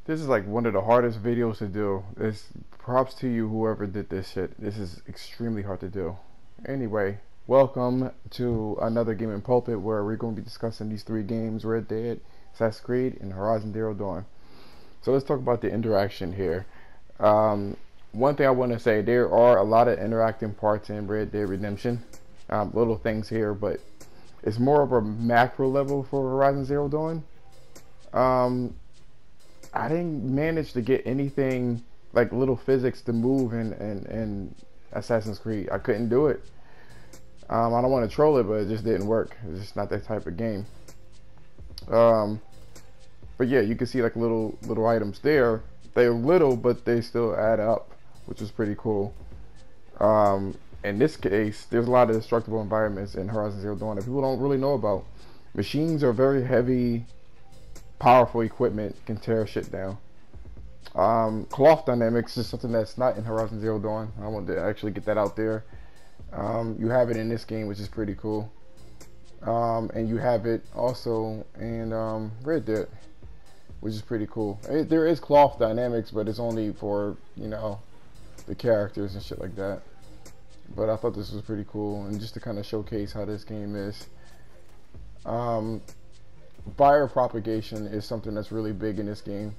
This is like one of the hardest videos to do. It's props to you whoever did this shit. This is extremely hard to do. Anyway, welcome to another game in Pulpit where we're going to be discussing these three games: Red Dead, Assassin's Creed, and Horizon Zero Dawn. So let's talk about the interaction here. One thing I want to say, there are a lot of interacting parts in Red Dead Redemption. Little things here, but it's more of a macro level for Horizon Zero Dawn. I didn't manage to get anything like little physics to move in Assassin's Creed. I couldn't do it. I don't want to troll it, but it just didn't work. It's just not that type of game. But yeah, you can see like little items there. They're little, but they still add up, which is pretty cool. In this case, there's a lot of destructible environments in Horizon Zero Dawn that people don't really know about. Machines are very heavy, powerful equipment, can tear shit down. Cloth dynamics is something that's not in Horizon Zero Dawn. I wanted to actually get that out there. You have it in this game, which is pretty cool. And you have it also in Red Dead, which is pretty cool. There is cloth dynamics, but it's only for, you know, the characters and shit like that. But I thought this was pretty cool, and just to kind of showcase how this game is. Fire propagation is something that's really big in this game.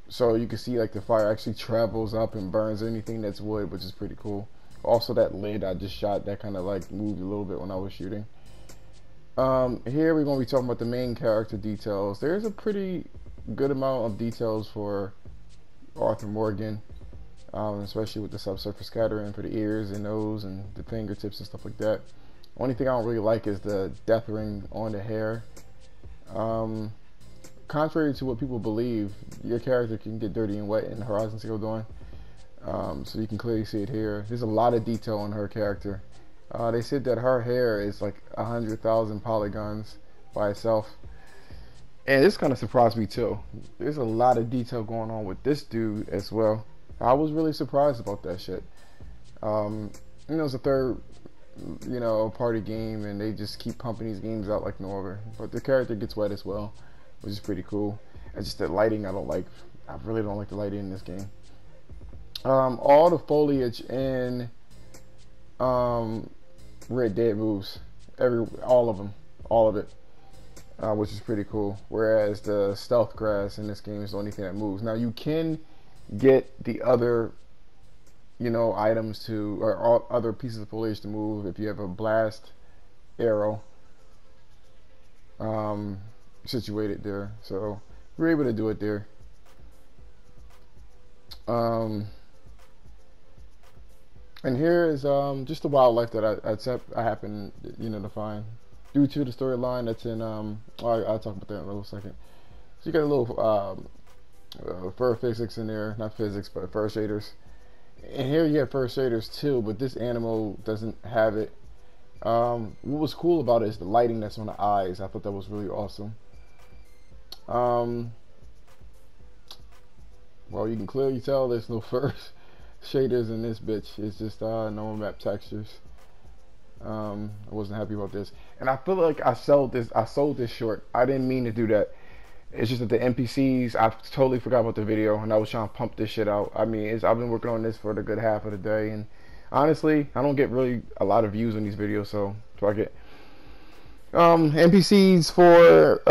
So you can see like the fire actually travels up and burns anything that's wood, which is pretty cool. Also, that lid I just shot, that kind of like moved a little bit when I was shooting. Here we're going to be talking about the main character details. There's a pretty good amount of details for Arthur Morgan, especially with the subsurface scattering for the ears and nose and the fingertips and stuff like that. Only thing I don't really like is the death ring on the hair. Contrary to what people believe, your character can get dirty and wet in Horizon Zero Dawn. So you can clearly see it here. There's a lot of detail on her character. They said that her hair is like 100,000 polygons by itself. And this kind of surprised me too. There's a lot of detail going on with this dude as well. I was really surprised about that shit. You know, it's a third, you know, party game, and they just keep pumping these games out like no other. But the character gets wet as well, which is pretty cool. And just the lighting I don't like. I really don't like the lighting in this game. All the foliage in Red Dead moves. All of it. Which is pretty cool. Whereas the stealth grass in this game is the only thing that moves. Now you can get the other, you know, items to, or all other pieces of foliage to move if you have a blast arrow situated there. So we're able to do it there. And here is just the wildlife that I happen, you know, to find due to the storyline that's in I'll talk about that in a little second. So you got a little fur physics in there, not physics, but fur shaders. And here you have fur shaders too, but this animal doesn't have it. What was cool about it is the lighting that's on the eyes. I thought that was really awesome. Well, you can clearly tell there's no fur shaders in this bitch. It's just normal map textures. I wasn't happy about this, and I feel like I sold this short. I didn't mean to do that. It's just that the NPCs, I totally forgot about the video, and I was trying to pump this shit out. I mean, I've been working on this for the good half of the day, and honestly, I don't get really a lot of views on these videos, so fuck it. NPCs for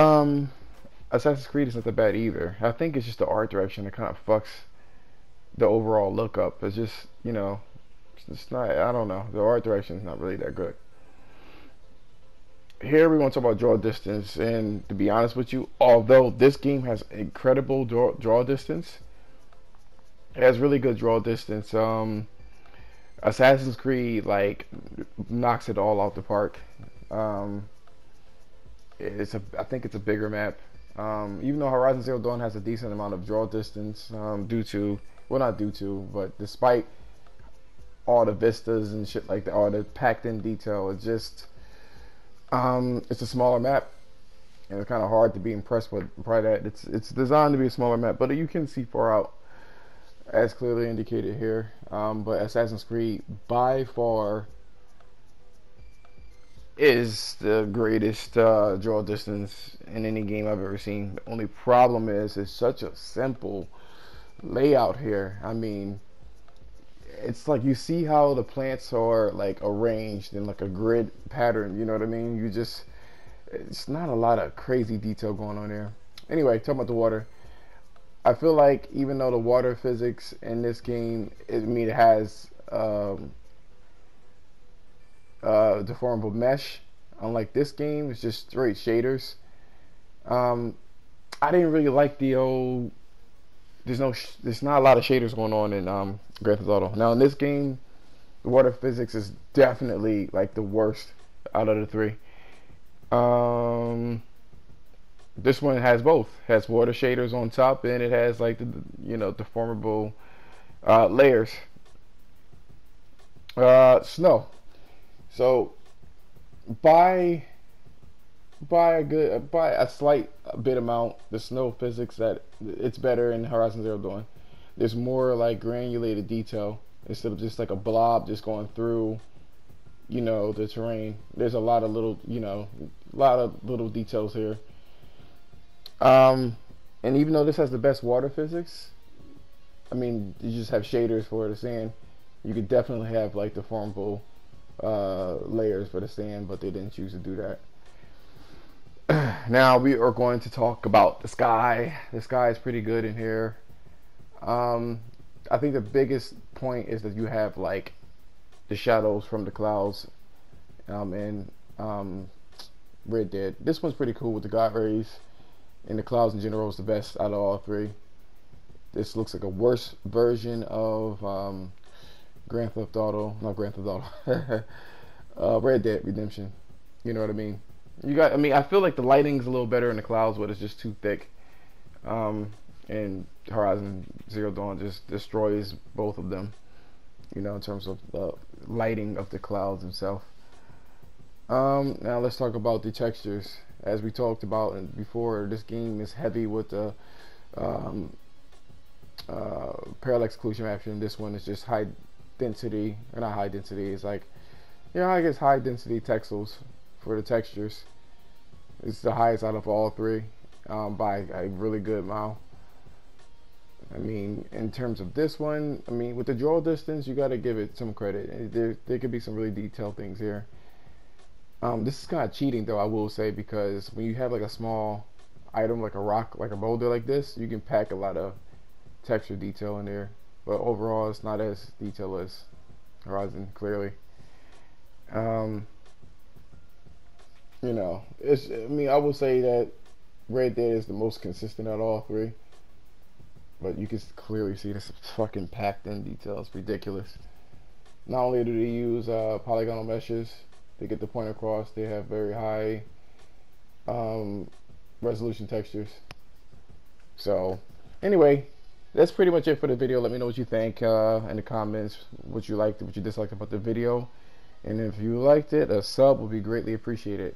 Assassin's Creed is not that bad either. I think it's just the art direction that kind of fucks the overall look up. It's just, you know, it's not, I don't know, the art direction is not really that good. Here we want to talk about draw distance, and to be honest with you, although this game has incredible draw distance, it has really good draw distance. Assassin's Creed like knocks it all out the park. I think it's a bigger map. Even though Horizon Zero Dawn has a decent amount of draw distance, but despite all the vistas and shit like that, all the packed in detail, it's just it's a smaller map, and it's kind of hard to be impressed with that. It's designed to be a smaller map, but you can see far out, as clearly indicated here. But Assassin's Creed by far is the greatest draw distance in any game I've ever seen. The only problem is it's such a simple layout here. I mean, it's like you see how the plants are like arranged in like a grid pattern, you know what I mean? You just, it's not a lot of crazy detail going on there. Anyway, talking about the water, I feel like even though the water physics in this game, I mean, it has deformable mesh, unlike this game, it's just straight shaders. I didn't really like the old, there's not a lot of shaders going on in Grand Theft Auto. Now in this game, the water physics is definitely like the worst out of the three. This one has both. It has water shaders on top, and it has like the, you know, deformable layers. Snow. So by a slight bit amount, the snow physics that it's better in Horizon Zero Dawn. There's more like granulated detail instead of just like a blob just going through, you know, the terrain. There's a lot of little, you know, a lot of little details here. And even though this has the best water physics, I mean, you just have shaders for the sand. You could definitely have like deformable layers for the sand, but they didn't choose to do that. Now we are going to talk about the sky. The sky is pretty good in here. I think the biggest point is that you have like the shadows from the clouds in Red Dead. This one's pretty cool with the God rays, and the clouds in general is the best out of all three. This looks like a worse version of Grand Theft Auto, not Grand Theft Auto, Red Dead Redemption. You know what I mean? You got, I mean, I feel like the lighting's a little better in the clouds, but it's just too thick. And Horizon Zero Dawn just destroys both of them, you know, in terms of the lighting of the clouds themselves. Now let's talk about the textures. As we talked about before, this game is heavy with the parallax occlusion mapping. This one is just high density, or not high density, it's like, you know, I guess high density texels for the textures. It's the highest out of all three by a really good mile. I mean, in terms of this one, I mean, with the draw distance, you got to give it some credit. There could be some really detailed things here. This is kind of cheating, though, I will say, because when you have like a small item like a rock, like a boulder like this, you can pack a lot of texture detail in there. But overall, it's not as detailed as Horizon, clearly. You know, it's, I mean, I would say that Red Dead is the most consistent out of all three. But you can clearly see this fucking packed in detail. It's ridiculous. Not only do they use polygonal meshes to get the point across, they have very high resolution textures. So, anyway, that's pretty much it for the video. Let me know what you think in the comments, what you liked, what you disliked about the video. And if you liked it, a sub would be greatly appreciated.